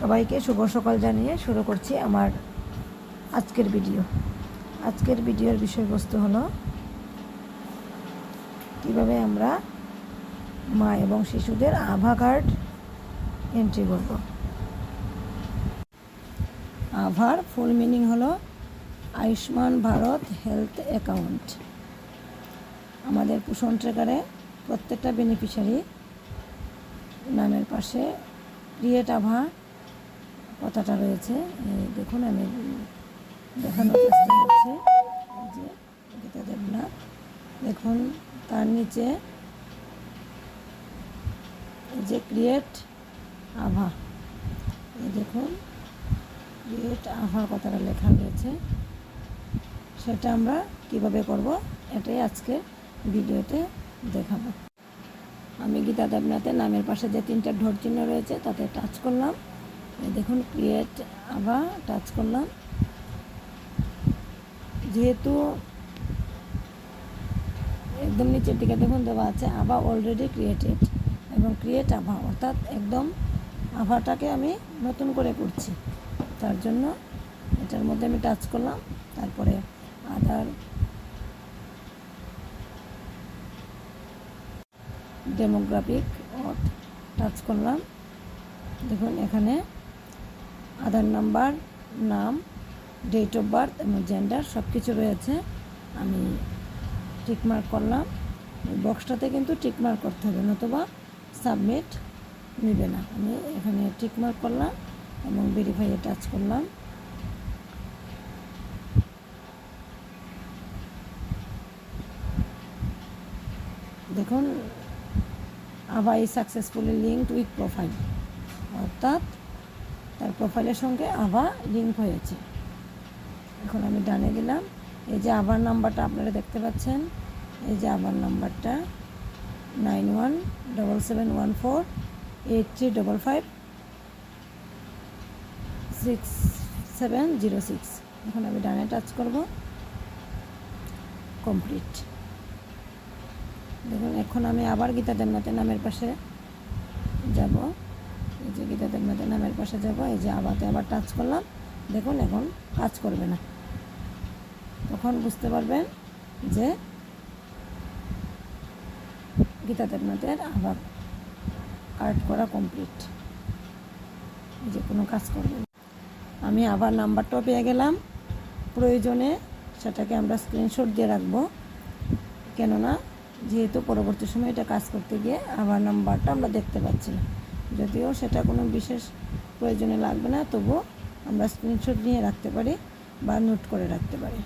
সবাইকে শুভ সকাল জানিয়ে শুরু করছি আমার আজকের ভিডিও। আজকের ভিডিওর বিষয়বস্তু হলো কিভাবে আমরা মা এবং শিশুদের আভা কার্ড এন্ট্রি করব। আভার ফুল মিনিং হলো আয়ুষ্মান ভারত হেলথ অ্যাকাউন্ট। আমাদের পোষণ ট্র্যাকারে প্রত্যেকটা বেনিফিশিয়ারি নামের পাশে ক্রিয়েট আভা কথাটা রয়েছে। দেখুন, আমি দেখানোর চেষ্টা করছি যে গীতা দেবনাথ, দেখুন তার নিচে যে ক্রিয়েট আভা, দেখুন ক্রিয়েট আভা কথাটা লেখা রয়েছে। সেটা আমরা কিভাবে করব এটাই আজকে ভিডিওতে দেখাবো। আমি গীতা দেবনাথের নামের পাশে যে তিনটা ঢোর চিহ্ন রয়েছে তাতে টাচ করলাম। দেখুন ক্রিয়েট আভা টাচ করলাম। যেহেতু একদম নিচের দিকে দেখুন দেওয়া আছে আভা অলরেডি ক্রিয়েটেড এবং ক্রিয়েট আভা, অর্থাৎ একদম আভাটাকে আমি নতুন করে করছি। তার জন্য এটার মধ্যে আমি টাচ করলাম। তারপরে আধার ডেমোগ্রাফিক টাচ করলাম। দেখুন এখানে আধার নাম্বার, নাম, ডেট অফ বার্থ এবং জেন্ডার সব কিছু রয়েছে। আমি টিকমার্ক করলাম। বক্সটাতে কিন্তু টিকমার্ক করতে হবে, নতুবা সাবমিট নেবে না। আমি এখানে টিকমার্ক করলাম এবং ভেরিফাইয়ে টাচ করলাম। দেখুন আভা is successfully linked with profile, অর্থাৎ তার প্রোফাইলের সঙ্গে আভা লিঙ্ক হয়েছে। এখন আমি ডানে দিলাম। এই যে আভার নাম্বারটা আপনারা দেখতে পাচ্ছেন, এই যে আভার নাম্বারটা 91771483556706। এখন আমি ডানে টাচ করব। কমপ্লিট। দেখুন এখন আমি আবার গীতা দেবনাথের নামের পাশে যাব। এই যে গীতা দেবনাথের নামের পাশে যাব, এই যে আবাতে আবার টাচ করলাম। দেখুন এখন কাজ করবে না, তখন বুঝতে পারবেন যে গীতা দেবনাথের আবার কার্ড করা কমপ্লিট। এই যে কোনো কাজ করবে না। আমি আবার নাম্বারটাও পেয়ে গেলাম। প্রয়োজনে সেটাকে আমরা স্ক্রিনশট দিয়ে রাখবো, কেননা যেহেতু পরবর্তী সময় এটা কাজ করতে গিয়ে আবার নাম্বারটা আমরা দেখতে পাচ্ছি না। যদিও সেটা কোনো বিশেষ প্রয়োজনে লাগবে না, তবুও আমরা স্ক্রিনশট নিয়ে রাখতে পারি বা নোট করে রাখতে পারি।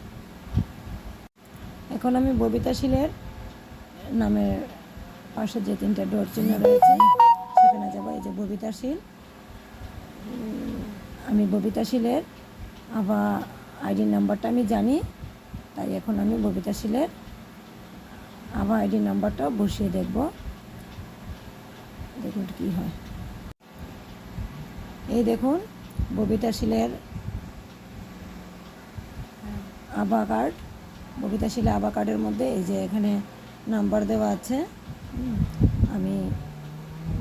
এখন আমি ববিতাশীলের নামের পাশে যে তিনটা ডোর চিহ্ন রয়েছে সেখানে যাব। এই যে ববিতাশীল, আমি ববিতাশীলের আভা আইডি নাম্বারটা আমি জানি, তাই এখন আমি ববিতাশীলের আভা আইডি নাম্বারটাও বসিয়ে দেখব, দেখুন কি হয়। এই দেখুন ববিতাশীলের আভা কার্ড, ববিতাশীল আভা কার্ডের মধ্যে এই যে এখানে নাম্বার দেওয়া আছে। আমি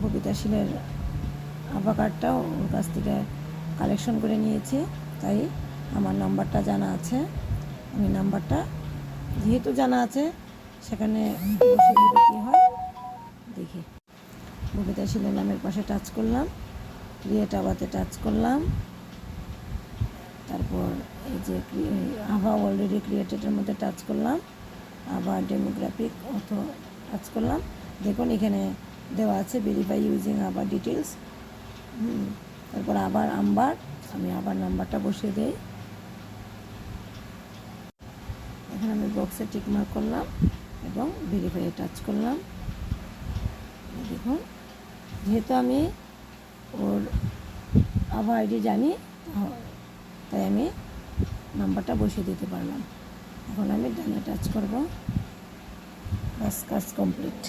ববিতাশীলের আভা কার্ডটাও ওর কাছ থেকে কালেকশন করে নিয়েছি, তাই আমার নাম্বারটা জানা আছে। আমি নাম্বারটা যেহেতু জানা আছে সেখানে বসে দিলে কী হয় দেখি। ববিতাশীলের নামের পাশে টাচ করলাম, ক্রিয়েট আভাতে টাচ করলাম। তারপর এই যে আভা অলরেডি ক্রিয়েটেডের মধ্যে টাচ করলাম। আবার ডেমোগ্রাফিক অথো টাচ করলাম। দেখুন এখানে দেওয়া আছে ভেরিফাই ইউজিং আবার ডিটেলস। তারপর আবার আমি আবার নাম্বারটা বসিয়ে দিই। এখন আমি বক্সে টিকমার্ক করলাম এবং ভেরিফাইয়ে টাচ করলাম। দেখুন যেহেতু আমি ওর আভা আইডি জানি, তাই আমি নাম্বারটা বসিয়ে দিতে পারলাম। এখন আমি ডানে টাচ করব। বাস কাজ কমপ্লিট।